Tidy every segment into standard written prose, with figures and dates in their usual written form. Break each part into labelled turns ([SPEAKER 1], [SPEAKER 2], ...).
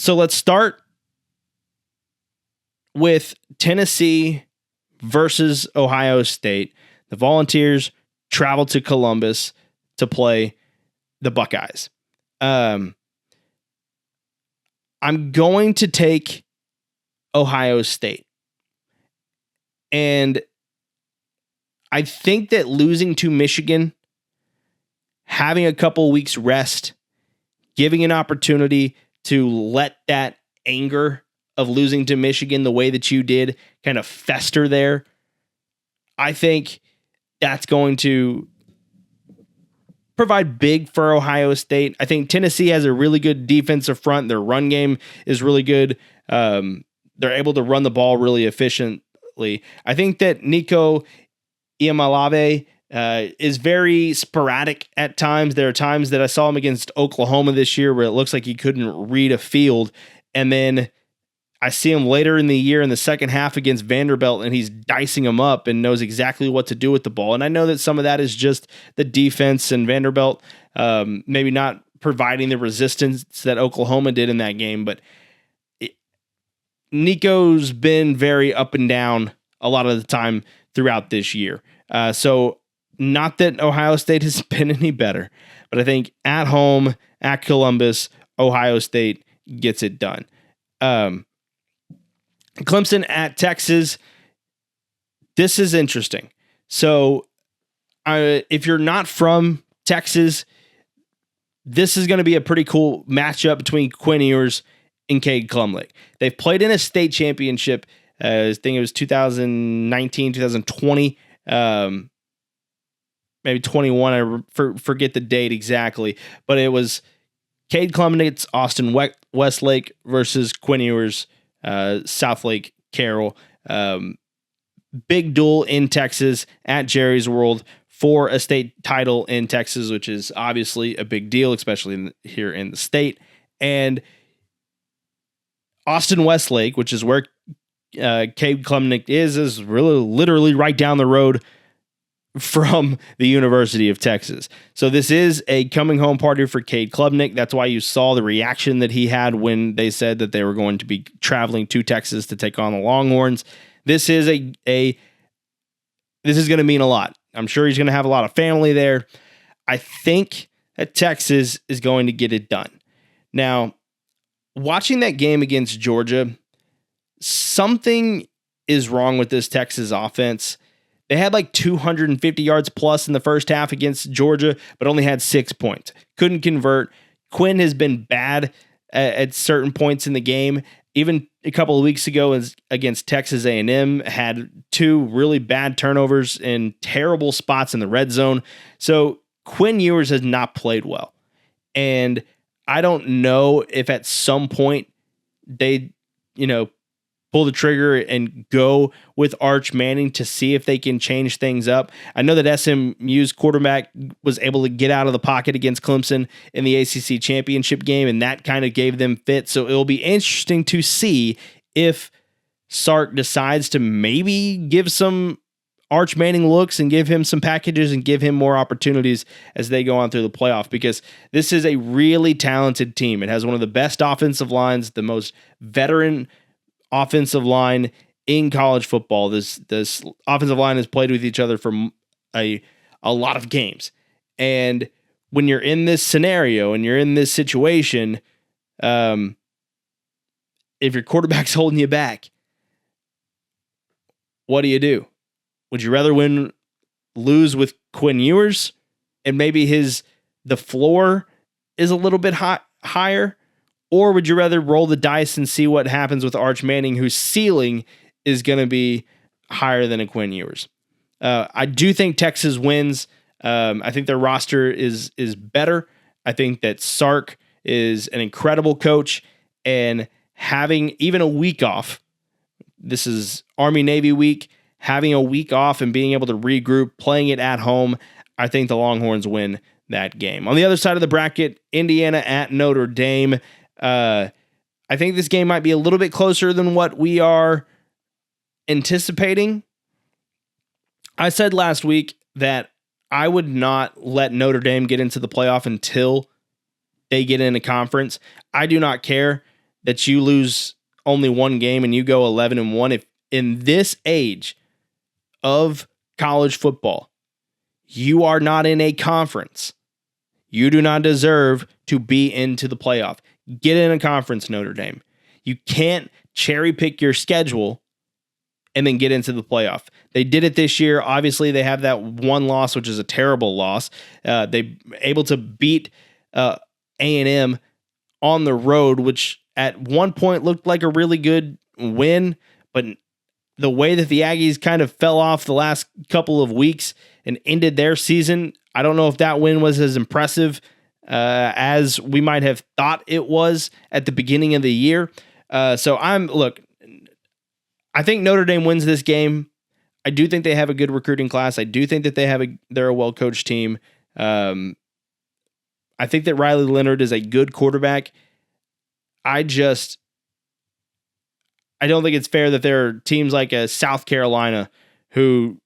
[SPEAKER 1] So let's start with Tennessee versus Ohio State. The Volunteers travel to Columbus to play the Buckeyes. I'm going to take Ohio State. And I think that losing to Michigan, having a couple weeks rest, giving an opportunity to let that anger of losing to Michigan the way that you did kind of fester there, I think that's going to provide big for Ohio State. I think Tennessee has a really good defensive front. Their run game is really good. They're able to run the ball really efficiently. I think that Nico Iamaleava is very sporadic at times. There are times that I saw him against Oklahoma this year where it looks like he couldn't read a field. And then I see him later in the year in the second half against Vanderbilt, and he's dicing them up and knows exactly what to do with the ball. And I know that some of that is just the defense and Vanderbilt maybe not providing the resistance that Oklahoma did in that game. But Nico's been very up and down a lot of the time throughout this year. So not that Ohio State has been any better, but I think at home, at Columbus, Ohio State gets it done. Clemson at Texas. This is interesting. So if you're not from Texas, this is going to be a pretty cool matchup between Quinn Ewers and Cade Klumlich. They've played in a state championship. I think it was 2019, 2020, maybe 21. I forget the date exactly, but it was Cade Klumlich's Austin Westlake versus Quinn Ewers, Southlake Carroll. Big duel in Texas at Jerry's World for a state title in Texas, which is obviously a big deal, especially here in the state. And Austin Westlake, which is where Cade Klumlich is really literally right down the road from the University of Texas. So this is a coming home party for Cade Klumlich. That's why you saw the reaction that he had when they said that they were going to be traveling to Texas to take on the Longhorns. This is this is going to mean a lot. I'm sure he's going to have a lot of family there. I think that Texas is going to get it done. Now, watching that game against Georgia, something is wrong with this Texas offense. They had like 250 yards plus in the first half against Georgia, but only had 6 points. Couldn't convert. Quinn has been bad at certain points in the game. Even a couple of weeks ago against Texas A&M, had 2 really bad turnovers in terrible spots in the red zone. So Quinn Ewers has not played well. And I don't know if at some point they, pull the trigger and go with Arch Manning to see if they can change things up. I know that SMU's quarterback was able to get out of the pocket against Clemson in the ACC championship game, and that kind of gave them fit. So it'll be interesting to see if Sark decides to maybe give some Arch Manning looks and give him some packages and give him more opportunities as they go on through the playoff, because this is a really talented team. It has one of the best offensive lines, the most veteran offensive line in college football. This offensive line has played with each other for a lot of games. And when you're in this scenario and you're in this situation, if your quarterback's holding you back, what do you do? Would you rather lose with Quinn Ewers and maybe the floor is a little bit higher? Or would you rather roll the dice and see what happens with Arch Manning, whose ceiling is going to be higher than a Quinn Ewers? I do think Texas wins. I think their roster is better. I think that Sark is an incredible coach, and having even a week off, this is Army-Navy week, having a week off and being able to regroup, playing it at home, I think the Longhorns win that game. On the other side of the bracket, Indiana at Notre Dame. I think this game might be a little bit closer than what we are anticipating. I said last week that I would not let Notre Dame get into the playoff until they get in a conference. I do not care that you lose only one game and you go 11-1. If in this age of college football, you are not in a conference, you do not deserve to be into the playoff. Get in a conference, Notre Dame. You can't cherry pick your schedule and then get into the playoff. They did it this year. Obviously, they have that one loss, which is a terrible loss. They able to beat A&M on the road, which at one point looked like a really good win, but the way that the Aggies kind of fell off the last couple of weeks and ended their season, I don't know if that win was as impressive as we might have thought it was at the beginning of the year. I think Notre Dame wins this game. I do think they have a good recruiting class. I do think that they're a well-coached team. I think that Riley Leonard is a good quarterback. I don't think it's fair that there are teams like a South Carolina who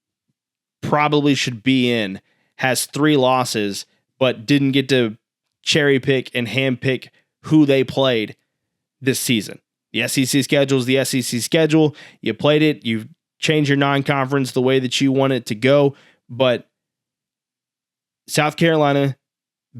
[SPEAKER 1] probably should be in, has 3 losses, but didn't get to cherry pick and hand pick who they played this season. The SEC schedule is the SEC schedule. You played it. You changed your non-conference the way that you want it to go. But South Carolina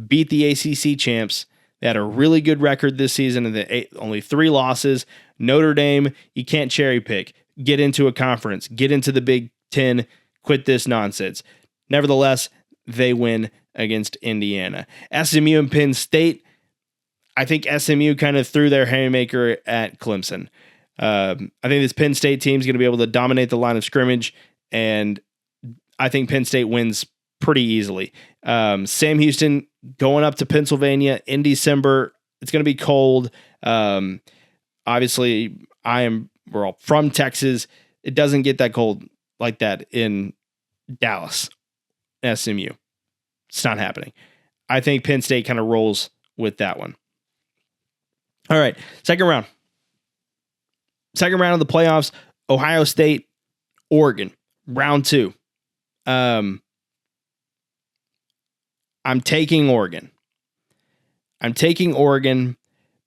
[SPEAKER 1] beat the ACC champs. They had a really good record this season, and only 3 losses. Notre Dame, you can't cherry pick. Get into a conference. Get into the Big Ten. Quit this nonsense. Nevertheless, they win against Indiana. SMU and Penn State, I think SMU kind of threw their haymaker at Clemson. I think this Penn State team is going to be able to dominate the line of scrimmage, and I think Penn State wins pretty easily. Sam Houston going up to Pennsylvania in December. It's going to be cold. Obviously, we're all from Texas. It doesn't get that cold like that in Dallas, SMU. It's not happening. I think Penn State kind of rolls with that one. All right, second round. Second round of the playoffs, Ohio State, Oregon, round 2. I'm taking Oregon. I'm taking Oregon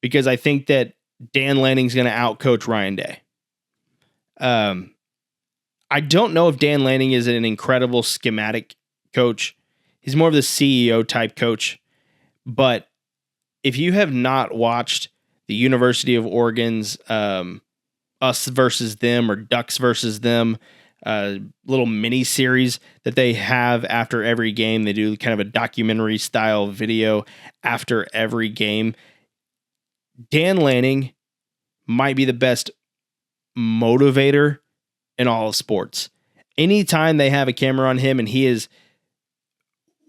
[SPEAKER 1] because I think that Dan Lanning's going to outcoach Ryan Day. I don't know if Dan Lanning is an incredible schematic coach. He's more of the CEO type coach. But if you have not watched the University of Oregon's Us Versus Them or Ducks Versus Them little mini series that they have after every game, they do kind of a documentary style video after every game. Dan Lanning might be the best motivator in all of sports. Anytime they have a camera on him and he is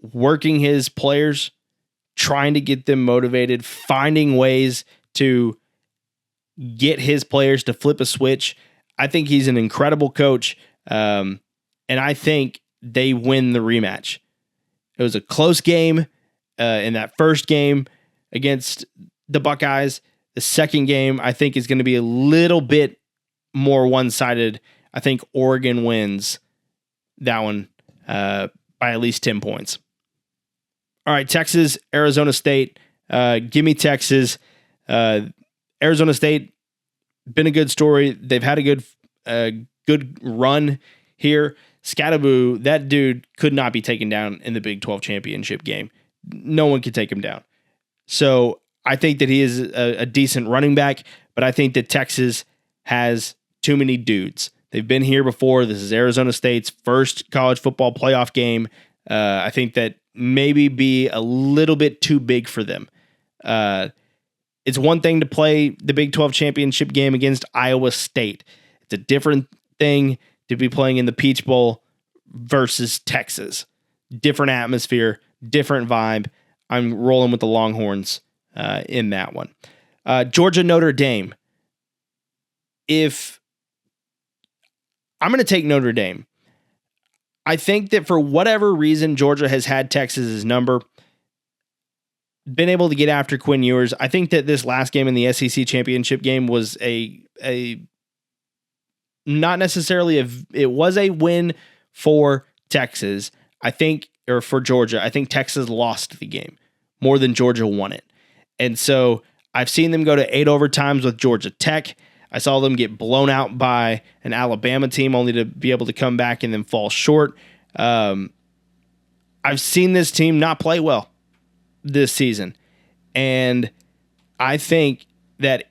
[SPEAKER 1] working his players, trying to get them motivated, finding ways to get his players to flip a switch, I think he's an incredible coach. And I think they win the rematch. It was a close game in that first game against the Buckeyes. The second game, I think, is going to be a little bit more one-sided. I think Oregon wins that one by at least 10 points. All right, Texas, Arizona State. Give me Texas. Arizona State, been a good story. They've had a good run here. Scatterboo, that dude could not be taken down in the Big 12 championship game. No one could take him down. So I think that he is a decent running back, but I think that Texas has too many dudes. They've been here before. This is Arizona State's first college football playoff game. I think that maybe be a little bit too big for them. It's one thing to play the Big 12 championship game against Iowa State. It's a different thing to be playing in the Peach Bowl versus Texas. Different atmosphere, different vibe. I'm rolling with the Longhorns in that one. Georgia, Notre Dame. If I'm going to take Notre Dame, I think that for whatever reason, Georgia has had Texas's number, been able to get after Quinn Ewers. I think that this last game in the SEC championship game was a not necessarily it was a win for Texas. I think, or for Georgia. I think Texas lost the game more than Georgia won it. And so I've seen them go to 8 overtimes with Georgia Tech. I saw them get blown out by an Alabama team only to be able to come back and then fall short. I've seen this team not play well this season. And I think that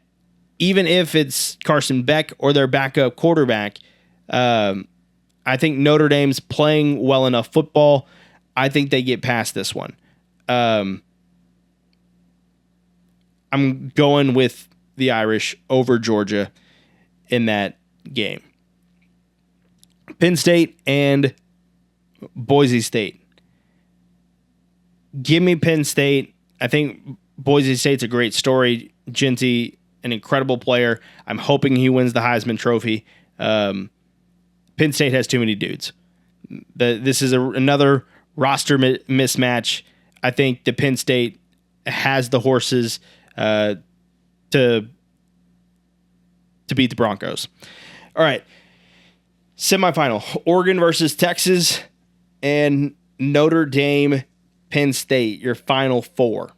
[SPEAKER 1] even if it's Carson Beck or their backup quarterback, I think Notre Dame's playing well enough football. I think they get past this one. I'm going with the Irish over Georgia in that game. Penn State and Boise State. Give me Penn State. I think Boise State's a great story. Genty, an incredible player. I'm hoping he wins the Heisman Trophy. Penn State has too many dudes. This is another roster mismatch. I think the Penn State has the horses to beat the Broncos. All right. Semifinal. Oregon versus Texas and Notre Dame, Penn State, your final four.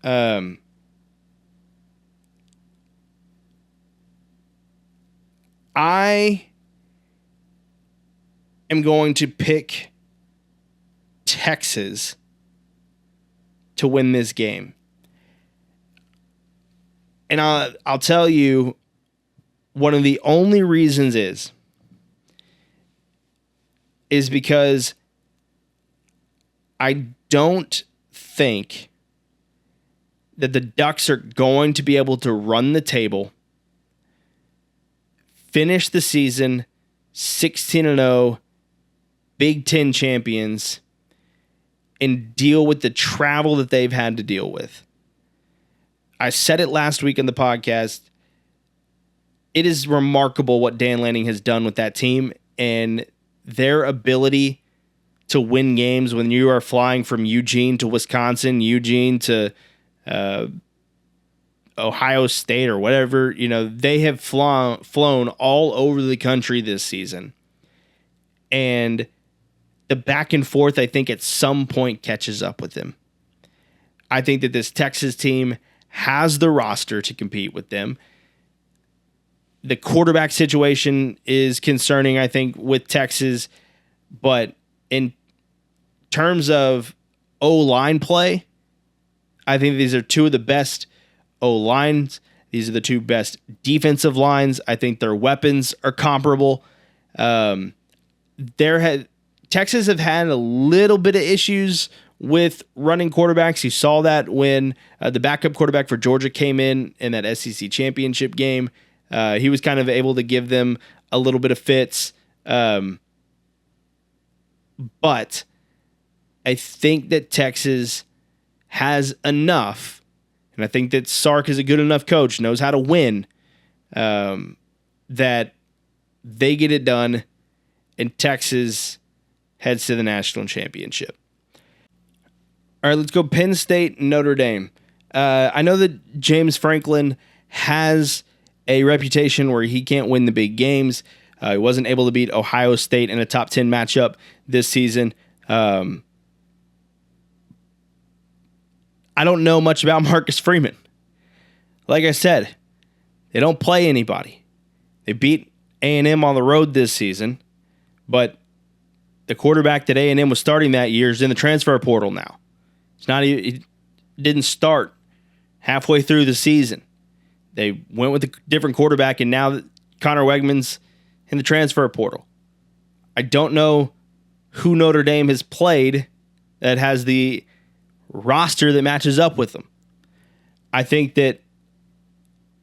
[SPEAKER 1] I am going to pick Texas to win this game. And I'll tell you, one of the only reasons is because I don't think that the Ducks are going to be able to run the table, finish the season 16-0, Big Ten champions, and deal with the travel that they've had to deal with. I said it last week in the podcast. It is remarkable what Dan Lanning has done with that team and their ability to win games when you are flying from Eugene to Wisconsin, Eugene to Ohio State or whatever. You know, they have flown all over the country this season. And the back and forth, I think, at some point catches up with them. I think that this Texas team has the roster to compete with them. The quarterback situation is concerning, I think, with Texas. But in terms of O-line play, I think these are two of the best O-lines. These are the two best defensive lines. I think their weapons are comparable. Texas have had a little bit of issues with running quarterbacks. You saw that when the backup quarterback for Georgia came in that SEC championship game. He was kind of able to give them a little bit of fits. But I think that Texas has enough, and I think that Sark is a good enough coach, knows how to win, that they get it done, and Texas heads to the national championship. All right, let's go Penn State, Notre Dame. I know that James Franklin has a reputation where he can't win the big games. He wasn't able to beat Ohio State in a top 10 matchup this season. I don't know much about Marcus Freeman. Like I said, they don't play anybody. They beat A&M on the road this season, but the quarterback that A&M was starting that year is in the transfer portal now. He didn't start halfway through the season. They went with a different quarterback, and now Connor Wegman's in the transfer portal. I don't know who Notre Dame has played that has the roster that matches up with them. I think that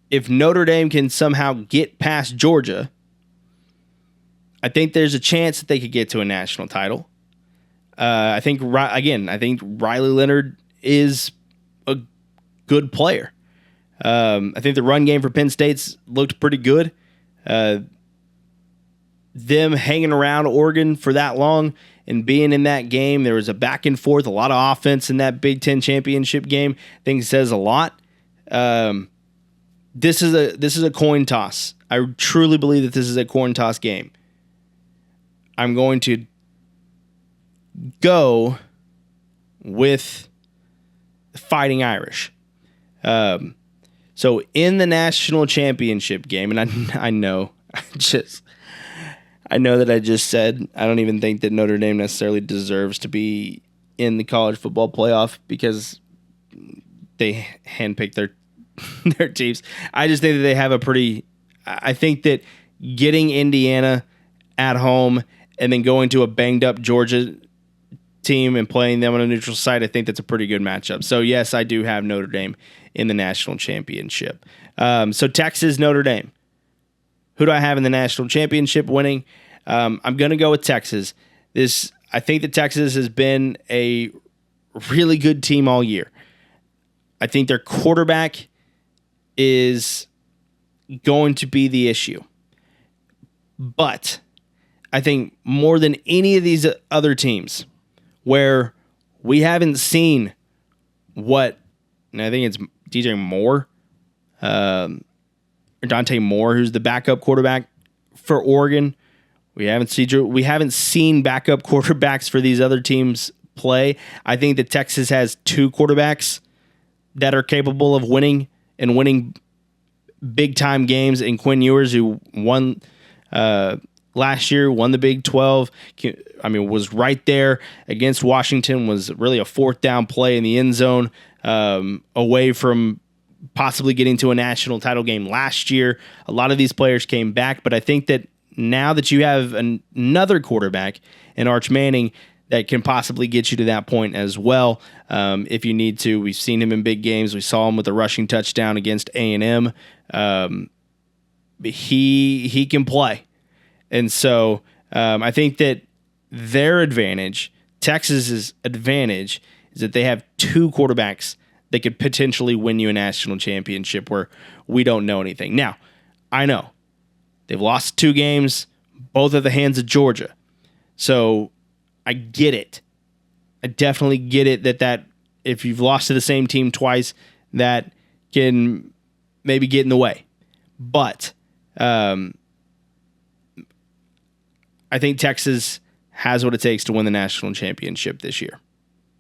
[SPEAKER 1] if Notre Dame can somehow get past Georgia, I think there's a chance that they could get to a national title. I think Riley Leonard is a good player. I think the run game for Penn State's looked pretty good. Them hanging around Oregon for that long and being in that game, there was a back and forth, a lot of offense in that Big Ten championship game. I think it says a lot. This is a coin toss. I truly believe that this is a coin toss game. I'm going to go with the Fighting Irish. So in the national championship game, and I know that I just said I don't even think that Notre Dame necessarily deserves to be in the college football playoff because they handpicked their teams. I just think that they have I think that getting Indiana at home and then going to a banged up Georgia team and playing them on a neutral site, I think that's a pretty good matchup. So yes, I do have Notre Dame in the national championship. So Texas, Notre Dame. Who do I have in the national championship winning? I'm going to go with Texas. I think that Texas has been a really good team all year. I think their quarterback is going to be the issue. But I think more than any of these other teams where we haven't seen and I think it's DJ Moore, or Dante Moore, who's the backup quarterback for Oregon. We haven't seen backup quarterbacks for these other teams play. I think that Texas has two quarterbacks that are capable of winning big time games. And Quinn Ewers, who won last year, won the Big 12. Was right there against Washington. Was really a fourth down play in the end zone, away from possibly getting to a national title game last year. A lot of these players came back, but I think that now that you have another quarterback in Arch Manning that can possibly get you to that point as well, if you need to. We've seen him in big games. We saw him with a rushing touchdown against A&M. He can play. And so I think that their advantage, Texas's advantage, is that they have two quarterbacks that could potentially win you a national championship where we don't know anything. Now, I know they've lost 2 games, both at the hands of Georgia. So I get it. I definitely get it that if you've lost to the same team twice, that can maybe get in the way. But I think Texas has what it takes to win the national championship this year.